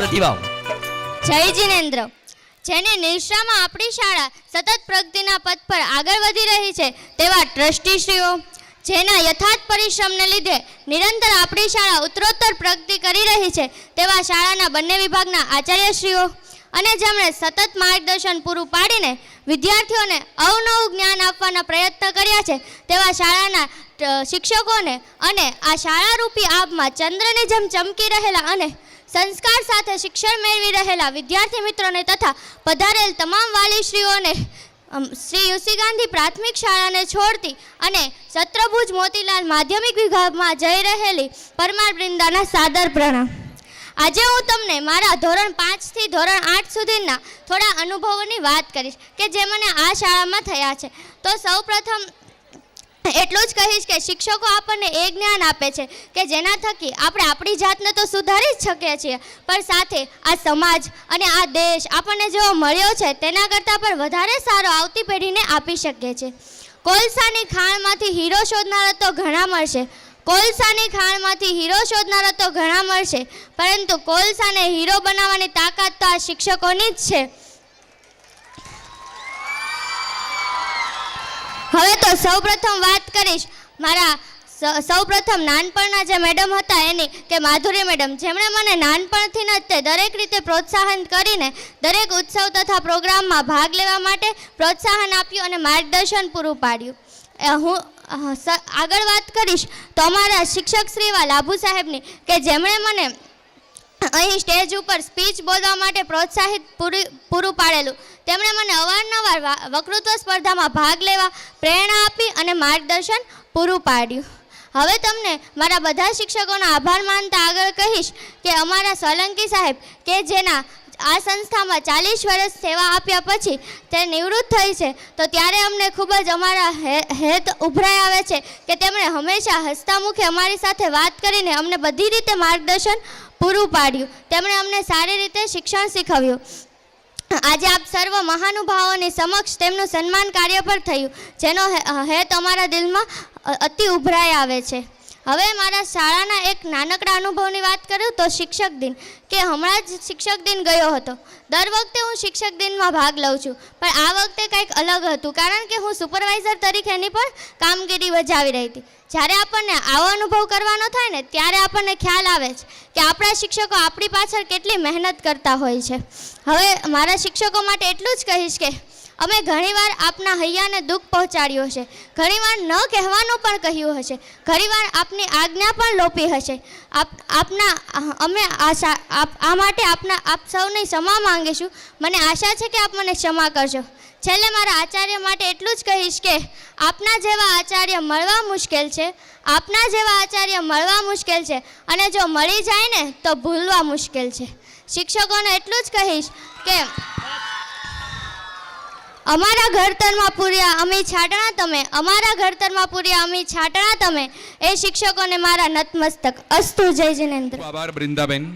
પ્રતિભાવ. જય જિનેન્દ્ર. જેની નિષ્ઠામાં આપણી શાળા સતત પ્રગતિના પથ પર આગળ વધી રહી છે તેવા ટ્રસ્ટીશ્રીઓ, જેના યથાર્થ પરિશ્રમને લીધે નિરંતર આપણી શાળા ઉત્તરોત્તર પ્રગતિ કરી રહી છે તેવા શાળાના બંને વિભાગના આચાર્યશ્રીઓ અને જેમણે સતત માર્ગદર્શન પૂરું પાડીને વિદ્યાર્થીઓને અવનવું જ્ઞાન આપવાના પ્રયત્ન કર્યા છે તેવા શાળાના શિક્ષકોને અને આ શાળારૂપી આબમાં ચંદ્રની જેમ ચમકી રહેલા અને સંસ્કાર સાથે શિક્ષણ મેળવી રહેલા વિદ્યાર્થી મિત્રોને તથા પધારેલ તમામ વાલીશ્રીઓને શ્રી યુસી ગાંધી પ્રાથમિક શાળાને છોડતી અને સત્રભુજ મોતીલાલ માધ્યમિક વિભાગમાં જઈ રહેલી પરમાર વૃંદાના સાદર પ્રણામ. આજે હું તમને મારા ધોરણ 5 થી ધોરણ 8 સુધીના થોડા અનુભવોની વાત કરીશ કે જે મને આ શાળામાં થયા છે. તો સૌપ્રથમ એટલું જ કહીશ કે શિક્ષકો આપણને એ જ્ઞાન આપે છે કે જેના થકી આપણે આપણી જાતને તો સુધારી જ શકીએ છીએ, પણ સાથે આ સમાજ અને આ દેશ આપણને જેવો મળ્યો છે તેના કરતાં પણ વધારે સારો આવતી પેઢીને આપી શકીએ છીએ. કોલસાની ખાણમાંથી હીરો શોધનારા તો ઘણા મળશે, કોલસાની ખાણમાંથી હીરો શોધનારા તો ઘણા મળશે, પરંતુ કોલસાને હીરો બનાવવાની તાકાત તો આ શિક્ષકોની જ છે. હવે તો સૌપ્રથમ વાત કરીશ મારા સૌપ્રથમ નાનપણના જે મેડમ હતા એની કે માધુરી મેડમ, જેમણે મને નાનપણથી જ તે દરેક રીતે પ્રોત્સાહન કરીને દરેક ઉત્સવ તથા પ્રોગ્રામમાં ભાગ લેવા માટે પ્રોત્સાહન આપ્યું અને માર્ગદર્શન પૂરું પાડ્યું. હું આગળ વાત કરીશ તો અમારા શિક્ષક શ્રી એવા લાભુ સાહેબની કે જેમણે મને અહીં સ્ટેજ ઉપર સ્પીચ બોલવા માટે પ્રોત્સાહિત પૂરું પાડેલું. તેમણે મને અવારનવાર વક્તૃત્વ સ્પર્ધામાં ભાગ લેવા પ્રેરણા આપી અને માર્ગદર્શન પૂરું પાડ્યું. હવે તમને મારા બધા શિક્ષકોનો આભાર માનતા આગળ કહીશ કે અમારા સોલંકી સાહેબ કે જેના આ સંસ્થામાં 40 વર્ષ સેવા આપ્યા પછી તે નિવૃત્ત થઈ છે, તો ત્યારે અમને ખૂબ જ અમારા હેત ઉભરાઈ આવે છે કે તેમણે હંમેશા હસતા મુખે અમારી સાથે વાત કરીને અમને બધી રીતે માર્ગદર્શન પૂરું પાડ્યું. તેમણે અમને સારી રીતે શિક્ષણ શીખવ્યું. આજે આપ સર્વ મહાનુભાવોની સમક્ષ તેમનું સન્માન કાર્ય પર થયું, જેનો હેત અમારા દિલમાં અતિ ઉભરાઈ આવે છે. હવે મારા શાળાના એક નાનકડા અનુભવની વાત કરું તો શિક્ષક દિન, કે હમણાં જ શિક્ષક દિન ગયો હતો. દર વખતે હું શિક્ષક દિનમાં ભાગ લઉં છું, પણ આ વખતે કંઈક અલગ હતું કારણ કે હું સુપરવાઇઝર તરીકેની પણ કામગીરી બજાવી રહી હતી. જ્યારે આપણને આવો અનુભવ કરવાનો થાય ને ત્યારે આપણને ખ્યાલ આવે છે કે આપણા શિક્ષકો આપણી પાછળ કેટલી મહેનત કરતા હોય છે. હવે મારા શિક્ષકો માટે એટલું જ કહીશ કે અમે ઘણીવાર આપના હૈયાને દુઃખ પહોંચાડ્યું હશે, ઘણીવાર ન કહેવાનું પણ કહ્યું હશે, ઘણીવાર આપની આજ્ઞા પણ લોપી હશે. અમે આ માટે આપ સૌની ક્ષમા માંગીશું. મને આશા છે કે આપ મને ક્ષમા કરશો. છેલ્લે મારા આચાર્ય માટે એટલું જ કહીશ કે આપના જેવા આચાર્ય મળવા મુશ્કેલ છે, આપના જેવા આચાર્ય મળવા મુશ્કેલ છે અને જો મળી જાય ને તો ભૂલવા મુશ્કેલ છે. શિક્ષકોને એટલું જ કહીશ કે અમારા ઘડતરમાં પૂર્યા અમી છાટણા તમે, અમારા ઘડતરમાં પૂર્યા અમી છાટણા તમે, એ શિક્ષકોને મારા નતમસ્તક. અસ્તુ. જય જિનેન્દ્ર. આભાર બૃંદાબેન.